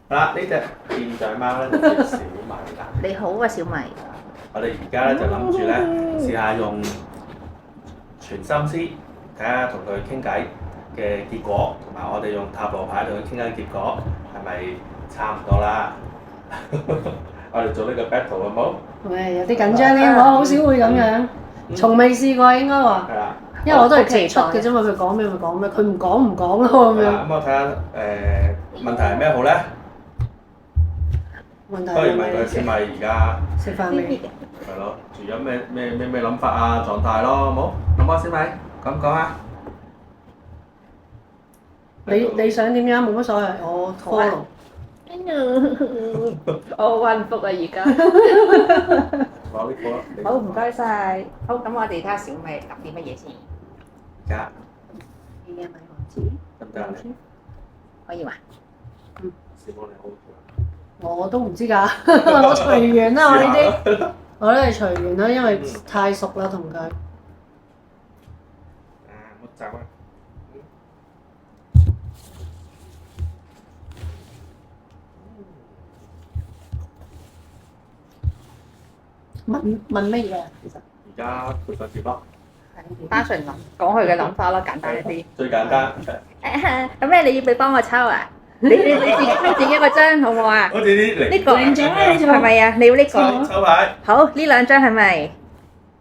好啦，呢只變相貓咧就叫小米啦。你好啊，小米。我哋而家咧就諗住咧試下用全心思睇下同佢傾偈嘅結果，同埋我哋用塔羅牌同佢傾偈結果係咪差唔多啦？我哋做呢個 battle 好冇？喂，有啲緊張呢，我好少會咁樣，從未試過應該話，係啦。因為我都係直出嘅啫嘛，佢講咩咪講咩，佢唔講唔講咯咁樣。咁我睇下問題係咩好咧？問題不如問係咩佢小米而家食飯未？係咯，住咗咩諗法啊、狀態咯，好冇？諗下小米，講講啊！你想點樣冇乜所謂，我 follow。我好幸福啊！而家。攞呢個啦。好，唔該晒。好，咁我哋睇下小米諗啲乜嘢先。而家你係咪王子？得唔得啊？你可以嘛？小米你好。我都唔知㗎，我隨緣啦，我呢啲，我都係隨緣啦，因為太熟啦同佢。冇走啊！問乜嘢啊？其實而家配上碟咯，單純講佢嘅諗法咯，簡單一啲。最簡單。有咩你要幫我抽啊？你自己個張好唔好啊？好似啲呢個靚咗啦呢個係咪啊？你要呢個？抽牌。好，呢兩張係咪？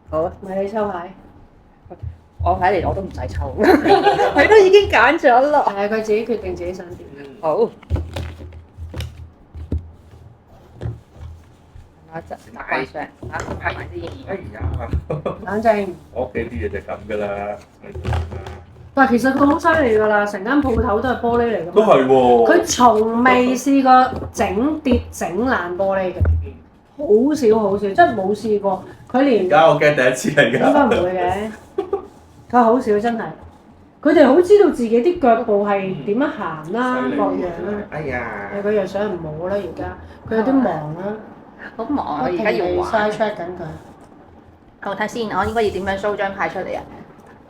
好，咪你抽牌。我睇嚟我都唔使抽，佢都已經揀咗咯。係佢自己決定自己想點。好，我執擺上，拍埋啲哎嘢。呀！冷靜。我屋企啲嘢就咁㗎啦。但係其實佢好犀利㗎啦，成間鋪頭都係玻璃嚟㗎都嘛。係喎。佢從未試過整跌整爛玻璃嘅，好少好少，真係冇試過。佢連而家我驚第一次嚟㗎。應該唔會嘅，佢好少真係。佢哋好知道自己啲腳步係點樣行啦，各樣啦。哎呀！佢又想唔好啦，而家佢有啲忙啦，好忙啊！我不停而家要地玩。 side check 緊佢。我睇先，我應該要點樣 show 張牌出嚟啊？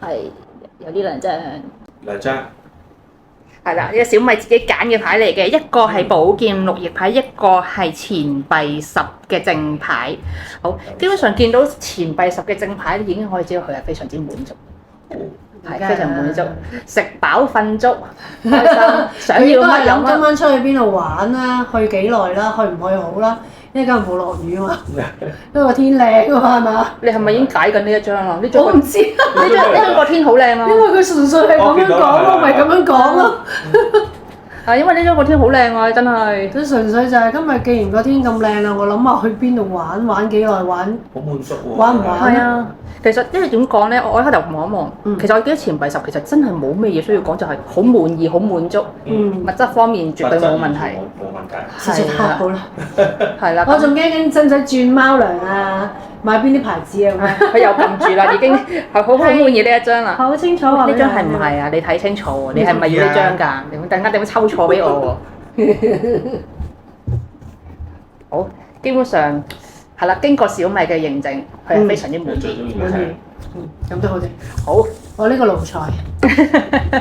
係有呢兩張。兩張。係啦，呢個小米自己揀嘅牌嚟嘅，一個係寶劍綠葉牌，一個係錢幣十嘅正牌。好，基本上見到錢幣十嘅正牌，已經可以知道佢係非常之滿足，係非常滿足，食飽瞓足，開心，想要乜有諗今乜。晚出去邊度玩啦？去幾耐啦？去唔去好啦？因為今日冇落雨啊嘛，因為個天靚啊嘛，係嘛？你係咪已經解緊呢一張啊？呢張我唔知，呢張個天好靚啊！因為佢純粹係咁樣講，我咪咁樣講咯。係因為呢張個天好靚啊，真係。佢純粹就係今日既然個天咁靚啦，我諗下去邊度玩，玩幾耐玩？好滿足喎。玩唔玩係啊，其實因為點講咧，我一開頭望一望，其實我記得錢幣十其實真係冇咩嘢需要講，就係好滿意、好滿足，物質方面絕對冇問題。冇問題。直接黑好啦。係啦，我仲驚緊使唔使轉貓糧啊？買邊啲牌子啊？咁樣佢又撳住啦，已經係好滿意呢一張啦。好清楚話呢張係唔係啊？你睇清楚喎，你係咪要呢張㗎？你突然間點樣抽錯俾我喎？好，基本上係啦，經過小米嘅認證，佢係非常之滿意。最中意滿意？咁都好啲。好，我呢個奴才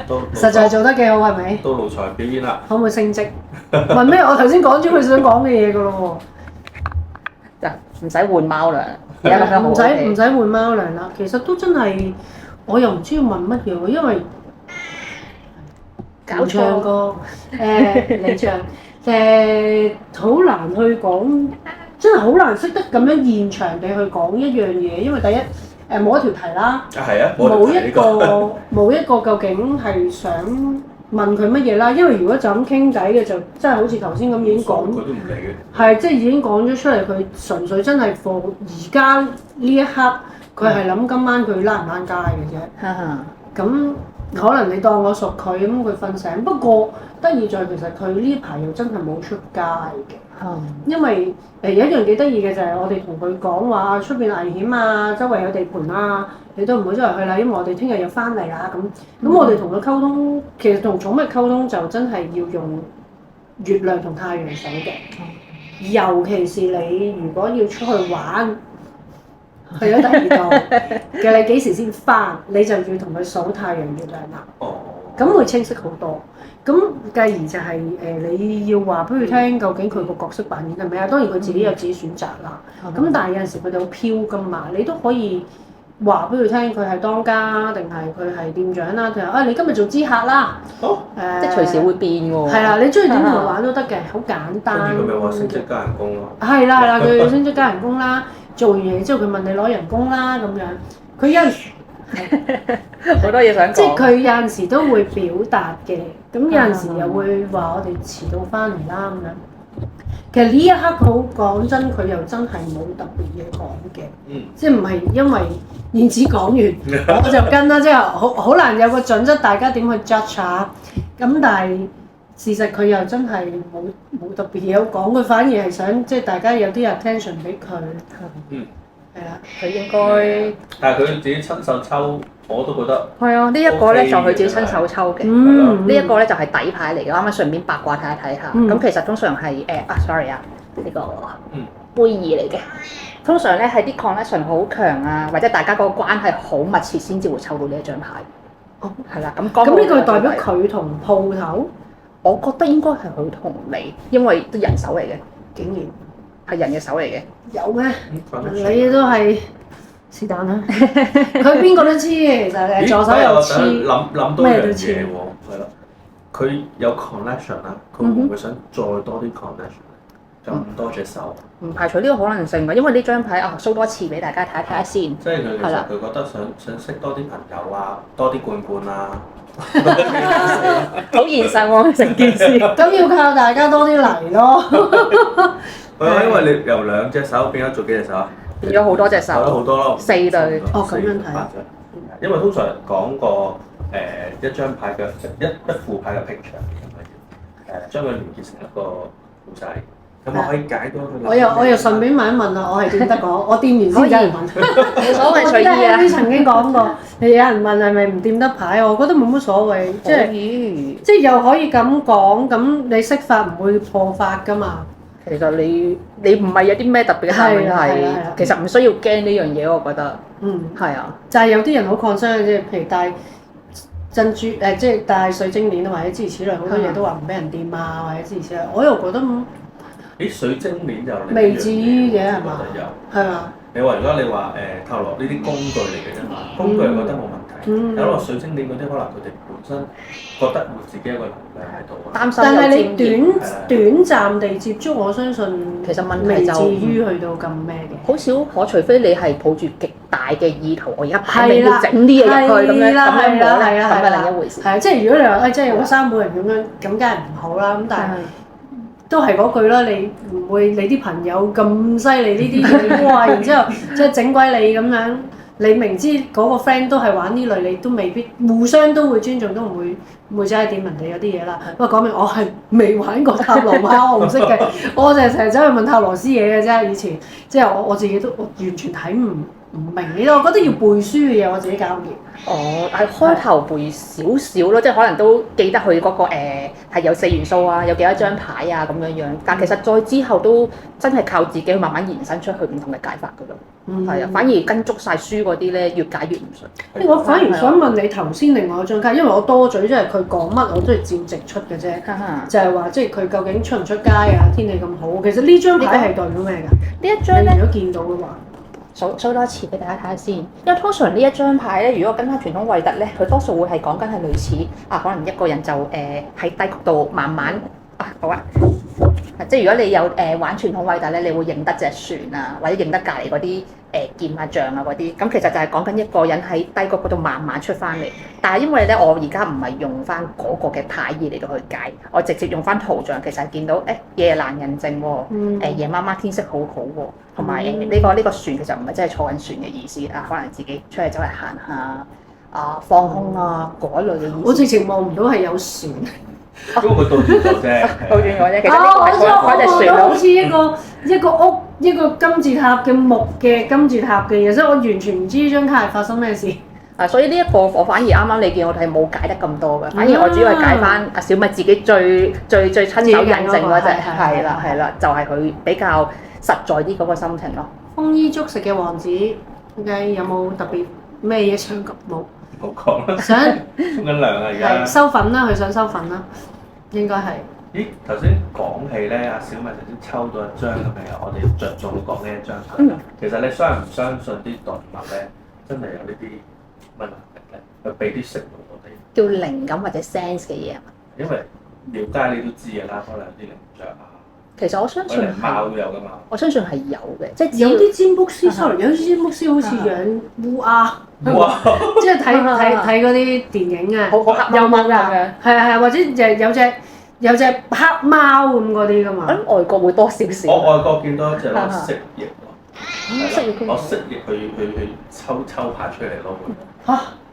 都實在做得幾好，係咪？都奴才表演啦。可唔可以升職？問咩？我頭先講咗佢想講嘅嘢㗎咯就唔使換貓糧，而家咁樣喎，好唔使 OK 唔使換貓糧啦。其實都真係，我又唔知要問乜嘢喎，因為搞錯唱歌你唱好難去講，真係好難識得咁樣現場地去講一樣嘢，因為第一冇一條題啦。啊係啊，冇一呢個。冇一個究竟係想問佢乜嘢啦，因為如果就咁傾偈嘅就真係好似頭先咁已經講，佢都唔理嘅。係即係已經講咗出嚟，佢純粹真係放而家呢一刻，佢係諗今晚佢躝唔躝街嘅啫。咁可能你當我熟佢咁，佢瞓醒。不過得意在其實佢呢排又真係冇出街嘅。因為有一樣幾得意嘅就係我哋同佢講話出邊危險啊，周圍有地盤啊，你都唔好周圍去啦，因為我哋聽日要翻嚟啦咁。咁我哋同佢溝通，其實同寵物溝通就真係要用月亮同太陽數嘅，尤其是你如果要出去玩，去咗第二度嘅你幾時先翻，你就要同佢數太陽月亮啦。哦。咁會清晰好多。咁繼而就係、你要話俾佢聽，究竟佢個角色扮演係咩啊？當然佢自己有自己選擇啦。咁但係有陣時佢哋好飄噶嘛，你都可以話俾佢聽，佢係當家定係佢係店長啦。佢話你今日做知客啦。好，即係隨時會變喎。係啦，你中意點同佢玩都得嘅，好簡單。跟住佢咪話升職加人工咯。係啦，佢升職加人工啦，做完嘢之後佢問你攞人工啦咁樣。佢有陣時好多嘢想講。即係佢有陣時都會表達嘅，咁有陣時又會話我哋遲到翻嚟啦咁樣。其實呢一刻好講真，佢又真係冇特別嘢講嘅，即係唔係因為燕子講完我就跟啦，即係好難有個準則，大家點去 judge 啊？咁但係事實佢又真係冇特別嘢好講，佢反而係想即係大家有啲 attention 俾佢。係啦，佢應該，但係佢自己親手抽，我都覺得係啊！呢一個咧就佢自己親手抽嘅，呢一個咧就係底牌嚟嘅。啱啱順便八卦睇一睇下，咁其實通常係sorry 啊，呢個杯二嚟嘅。通常咧係啲 connection 好強啊，或者大家嗰個關係好密切先至會抽到呢一張牌。哦，係啦，咁呢個代表佢同鋪頭，我覺得應該係佢同你，因為都人手嚟嘅，竟然。係人嘅手嚟嘅，有咩？你都係是但啦。佢邊個都黐嘅，其實助手又黐，諗多樣嘢喎，係咯。佢有 connection 啦，佢會唔會想再多啲 connection？就咁多隻手。唔排除呢個可能性㗎，因為呢張牌show 多次俾大家睇一睇下先。即係佢其實佢覺得想識多啲朋友啊，多啲罐罐啊。好現實喎成件事。咁要靠大家多啲嚟咯。因為你由兩隻手變咗做幾隻手啊？變咗好多隻手。好多咯。四對。哦，咁樣睇。因為通常講個一張牌嘅一副牌嘅 picture，將佢連結成一個故仔，咁我可以解到佢。我又順便問一問啦，我係點得講？我掂完先有人問。冇所謂隨意啊。我曾經講過，有人問係咪唔掂得牌，我覺得冇乜所謂，即係又可以咁講，咁你識法唔會破法㗎嘛。其實你唔係有啲咩特別嘅問題，其實唔需要驚呢樣嘢，我覺得。係啊。就係有啲人好 concern 嘅啫，譬如戴珍珠即係戴水晶鏈啊，或者諸如此類，好多嘢都話唔俾人掂啊，或者諸如此類。我又覺得咦，水晶鏈就未至於嘅係嘛？係嘛？你話如果你話透落呢啲工具嚟嘅啫嘛，工具覺得冇問題。有落水晶鏈嗰啲，可能佢哋本身覺得會自己一個能量喺度。擔心。但係你短暫地接觸，我相信其實問題未至於去到咁咩嘅。好少可，除非你係抱住極大嘅意圖，我而家擺明要整啲嘢入去咁樣冇咧，咁係另一回事。係啊，即係如果你話即係有個三個人咁樣，咁梗係唔好啦。咁但係都係嗰句啦，你唔會你啲朋友咁犀利呢啲嘢，哇！然之後即係整鬼你咁樣，你明知嗰個 friend 都係玩呢類，你都未必互相都會尊重，都唔會真係點人哋有啲嘢啦。不過講明我係未玩過塔羅牌，我唔識嘅，我就成日走去問塔羅師嘢嘅啫。以前即係我自己都完全睇唔明呢啲，我覺得要背書嘅嘢我自己搞唔掂。哦，係開頭背少少咯，即係可能都記得佢嗰個係有4元素啊，有幾多張牌啊咁樣樣。但其實再之後都真係靠自己去慢慢延伸出去唔同嘅解法噶咯。係啊，反而跟足晒書嗰啲咧，越解越唔順。我反而想問你頭先另外一張卡，因為我多嘴，即係佢講乜我都係照直出嘅啫。就係話即係佢究竟出唔出街啊？天氣咁好，其實呢張牌係代表咩㗎？呢一張咧，如果見到嘅話。數多次俾大家睇下先，因為通常呢一張牌咧，如果跟翻傳統惠特咧，佢多數會係講緊係類似可能一個人就喺低谷度慢慢好啊，即係如果你有玩傳統惠特咧，你會認得隻船啊，或者認得隔離嗰啲劍啊杖啊嗰啲，咁其實就係講緊一個人喺低谷嗰度慢慢出翻嚟。但係因為咧，我而家唔係用翻嗰個嘅牌意嚟到去解，我直接用翻圖像，其實見到夜難人靜喎，夜媽媽天色好好喎，同埋呢個船其實唔係真係坐緊船嘅意思啊，可能自己出嚟走嚟行下放空啊嗰類嘅意思。我直情望唔到係有船。因為佢倒轉咗啫，倒轉咗啫。其實呢個係嗰隻船好似一個屋，一個金字塔嘅木嘅金字塔嘅嘢，所以我完全唔知呢張卡係發生咩事。所以呢一個我反而啱啱你見我係冇解得咁多嘅，反而我主要係解翻阿小米自己最親手印證嗰隻，係啦，就係佢比較實在啲嗰個心情咯。豐衣足食嘅王子，有冇特別咩嘢想講冇？冇講啦。想沖緊涼啊而家。收粉啦，佢想收粉啦，應該係。咦，頭先講起咧，阿小米頭先抽到一張咁樣，我哋着重講呢一張出嚟。其實你相唔相信啲動物咧，真係有呢啲乜能力咧？去俾啲食物我哋。叫靈感或者 sense 嘅嘢啊嘛。因為了解你都知㗎啦，可能有啲靈雀啊，其實我相信可能貓都有㗎嘛。我相信係有嘅，即係只有要啲占卜師，sorry，有啲占卜師好似養烏鴉，哇！即係睇嗰啲電影啊，好黑有冇㗎？貓咁樣。係啊係啊，或者有隻黑貓咁嗰啲㗎嘛。我諗外國會多少少。我外國見到一隻攞蜥蜴喎，蜥蜴攞蜥蜴去抽牌出嚟咯。嚇！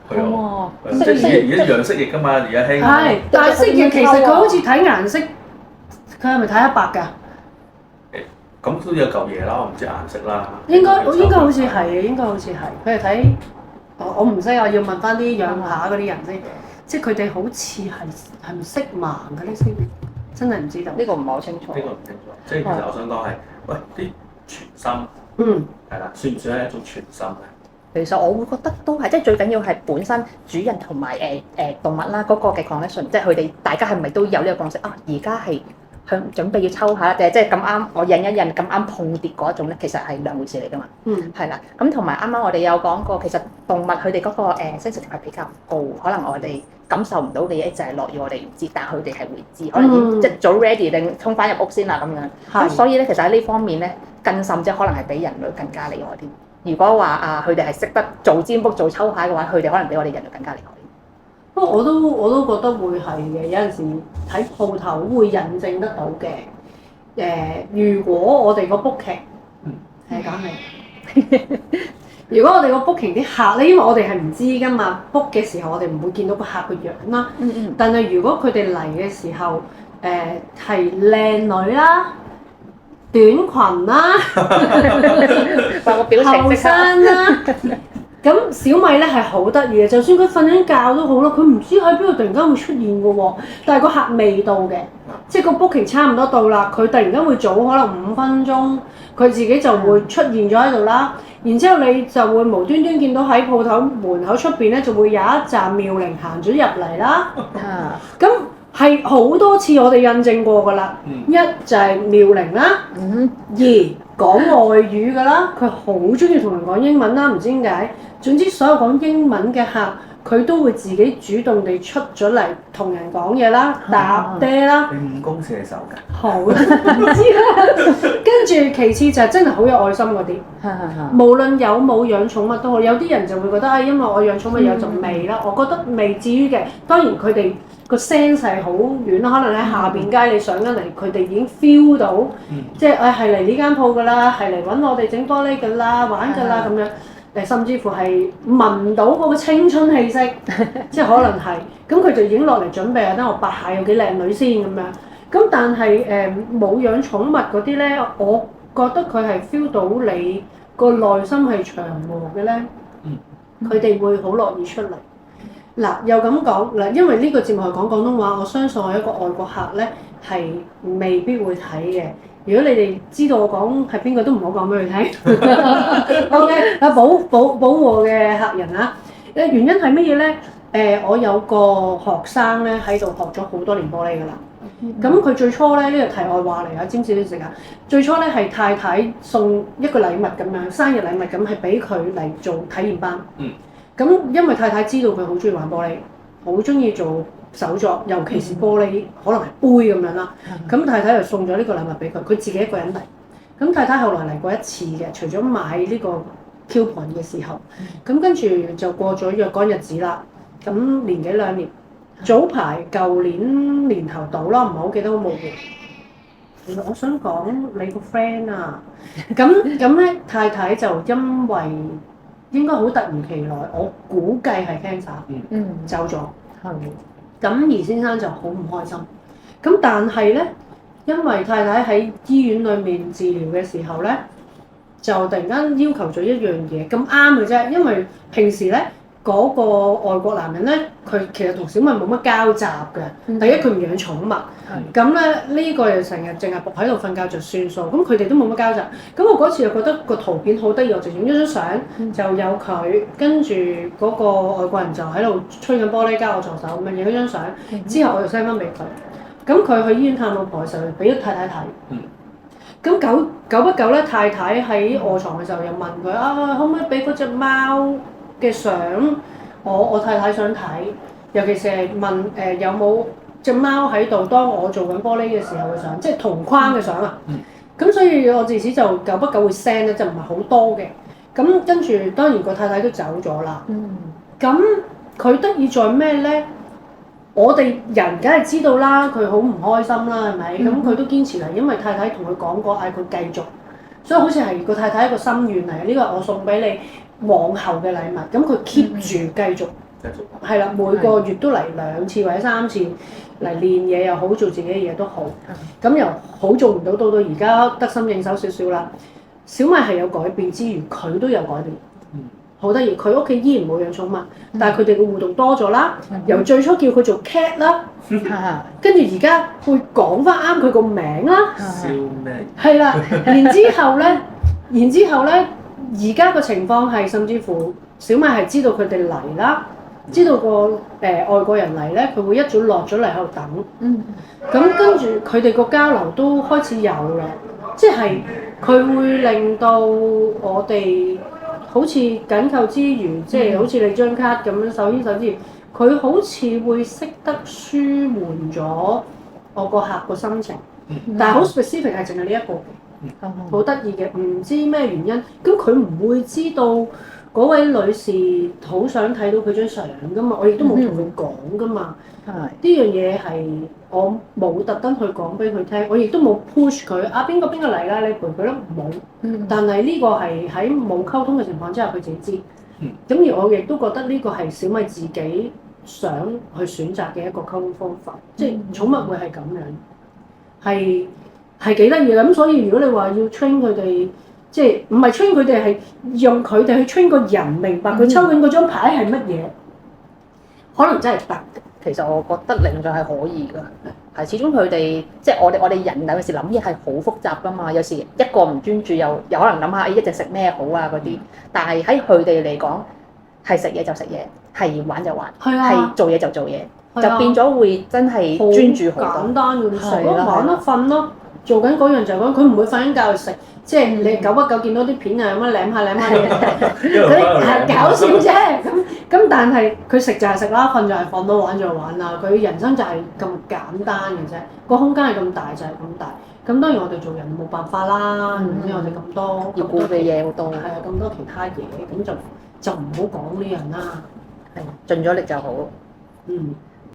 係啊，哦即係而家養蜥蜴㗎嘛，而家興。係，但係蜥蜴其實佢好似睇顏色，佢係咪睇黑白㗎？咁都有嚿嘢啦，我唔知顏色啦。應該好似係，應該好似係。佢係睇我唔識啊，要問翻啲養下嗰啲人先。即係佢哋好似係咪色盲嘅咧？蜥蜴真係唔知道。呢個唔係好清楚。呢個唔清楚。即係其實我想講係，喂啲傳心，係啦，算唔算係一種傳心咧？其實我會覺得都係，即係最緊要係本身主人同埋動物啦嗰個嘅 connection，即係佢哋大家係咪都有呢個共識啊？而家係準備要抽下，定係即係咁啱我印一印咁啱碰跌嗰一種咧，其實係兩回事嚟㗎嘛。係啦，咁同埋啱啱我哋有講過，其實動物佢哋嗰個sensitive係比較高，可能我哋感受唔到嘅嘢就係落雨我哋唔知，但係佢哋係會知，可能即係早 ready 定衝翻入屋先啦咁樣。咁所以咧，其實喺呢方面咧，更甚即係可能係比人類更加厲害啲。如果話啊，佢哋係識得做占卜、做抽牌嘅話，佢哋可能比我哋人類更加厲害。不過我都覺得會係嘅，有陣時睇鋪頭會印證得到嘅。如果我哋個 booking 係講係，如果我哋個 booking 啲客咧，因為我哋係唔知㗎嘛，book 嘅時候我哋唔會見到個客個樣啦。但係如果佢哋嚟嘅時候，係靚女啦。短裙啦，後生啦，咁小米咧係好得意嘅，就算佢瞓緊覺都好啦，佢唔知喺邊度突然間會出現嘅喎，但係個客未到嘅，即係個 booking 差唔多到啦，佢突然間會早可能5分鐘，佢自己就會出現咗喺度啦，然之後你就會無端端見到喺鋪頭門口出邊咧就會有一紮妙齡行咗入嚟啦，咁。係好多次我哋印證過㗎啦，一就係妙齡啦，二講外語㗎啦，佢好中意同人講英文啦，唔知點解。總之所有講英文嘅客，佢都會自己主動地出咗嚟同人講嘢啦，搭爹啦。你5公射手㗎？好唔知啦。跟住其次就係真係好有愛心嗰啲，無論有冇養寵物都好，有啲人就會覺得啊，因為我養寵物有陣味啦，我覺得未至於嘅。當然佢哋。個 sense 係好遠啦，可能喺下邊街你上緊嚟，佢哋已經 feel 到，即係係嚟呢間鋪㗎啦，係嚟揾我哋整玻璃㗎啦，玩㗎啦咁樣，甚至乎係聞到嗰個青春氣息，即係可能係，咁佢就已經落嚟準備啊，等我八下有幾靚女先咁樣。咁但係冇養寵物嗰啲咧，我覺得佢係 feel 到你個內心係祥和嘅咧，佢哋會好樂意出嚟。嗱，又咁講嗱，因為呢個節目係講廣東話，我相信我一個外國客咧係未必會睇嘅。如果你哋知道我講係邊個，都唔好講俾佢聽。OK，保護我嘅客人啊！原因係乜嘢咧？我有個學生咧喺度學咗好多年玻璃㗎啦。咁佢最初咧，呢個題外話嚟啊，知唔知呢時間？最初咧係太太送一個禮物咁樣，生日禮物咁係俾佢嚟做體驗班。咁因為太太知道佢好中意玩玻璃，好中意做手作，尤其是玻璃，可能係杯咁樣啦。咁太太就送咗呢個禮物俾佢，佢自己一個人嚟。咁太太後來嚟過一次嘅，除咗買呢個 coupon 嘅時候，咁跟住就過咗若干日子啦。咁年幾2年，早排舊年年頭到啦，唔係好記得好模糊。我想講你個 friend 啊，咁咧太太就因為。應該好突如其來，我估計係 cancer，走咗。咁而先生就好唔開心。咁但係咧，因為太太喺醫院裏面治療嘅時候咧，就突然間要求咗一樣嘢，咁啱嘅啫。因為平時咧，嗰個外國男人咧，佢其實同小米冇乜交集嘅。第一佢唔養寵物，咁咧呢個又成日淨係伏喺度瞓覺就算數，咁佢哋都冇乜交集。咁我嗰次又覺得個圖片好得意，我就影咗張相，就有佢跟住嗰個外國人就喺度吹緊玻璃交我助手咁樣影咗張相，之後我就 send 翻俾佢。咁佢去醫院探老婆嘅時候，俾咗太太睇。咁久不久咧，太太喺臥床嘅時候又問佢啊，可唔可以俾嗰隻貓嘅相？我太太想睇，尤其是係問有冇隻貓喺度，當我做緊玻璃嘅時候嘅相，即係同框嘅相啊。咁所以我自此就久不久會 send 咧，就唔係好多嘅。咁跟住當然個太太都走咗啦。咁佢得意在咩咧？我哋人梗係知道啦，佢好唔開心啦，係咪？咁佢都堅持嚟，因為太太同佢講過，嗌佢繼續，所以好似係個太太一個心願嚟。呢個係我送俾你往後嘅禮物，咁佢 keep 住繼續，係啦，每個月都嚟2次或者3次嚟練嘢又好，做自己嘅嘢都好。咁由好做唔到到而家得心應手少少啦。小米係有改變之餘，佢都有改變。好得意，佢屋企依然冇養寵物，但係佢哋嘅互動多咗啦。由最初叫佢做 cat 啦，跟住而家會講翻啱佢個名啦。笑咩？係啦，然之後咧，而家個情況係甚至乎小米係知道佢哋嚟啦，知道個外國人嚟咧，佢會一早落咗嚟喺度等。咁跟住佢哋個交流都開始有啦，即係佢會令到我哋。好似緊扣之餘，即係好似你張卡咁樣手牽手之餘，佢好似會識得舒緩咗我個客個心情，但係好 specific 係淨係呢一個，好得意嘅，唔知咩原因，咁佢唔會知道嗰位女士好想睇到佢張相噶嘛，我亦都冇同佢講噶嘛，呢樣嘢係我冇特登去講俾佢聽，我亦都冇 push 佢啊邊個嚟啦，你陪佢咯，冇。但係呢個係喺冇溝通嘅情況之下，佢自己知。咁而我亦都覺得呢個係小米自己想去選擇嘅一個溝通方法，即係寵物會係咁樣，係幾得意嘅。咁所以如果你話要 train 佢哋，即係唔係 train 佢哋係用佢哋去 train 個人明白佢抽緊嗰張牌係乜嘢，可能真係得。其實我覺得理論上係可以㗎，係始終佢哋即係我哋人有時諗嘢係好複雜㗎嘛，有時一個唔專注又可能諗下一陣食咩好啊嗰啲，但係喺佢哋嚟講係食嘢就食嘢，係玩就玩，係做嘢就做嘢，就變咗會真係專注好多。簡單㗎，食咯玩咯瞓咯，做緊嗰樣就嗰樣，佢唔會瞓緊覺食。即係你久不久見到啲片啊，咁樣舐下嘢，嗰啲係搞笑啫。咁但係佢食就係食啦，瞓就係瞓咯，玩就係玩啦。佢人生就係咁簡單嘅啫，個空間係咁大就係咁大。咁當然我哋做人冇辦法啦，因為我哋咁多要顧嘅嘢好多，係啊咁多其他嘢，咁就唔好講呢樣啦。係盡咗力就好。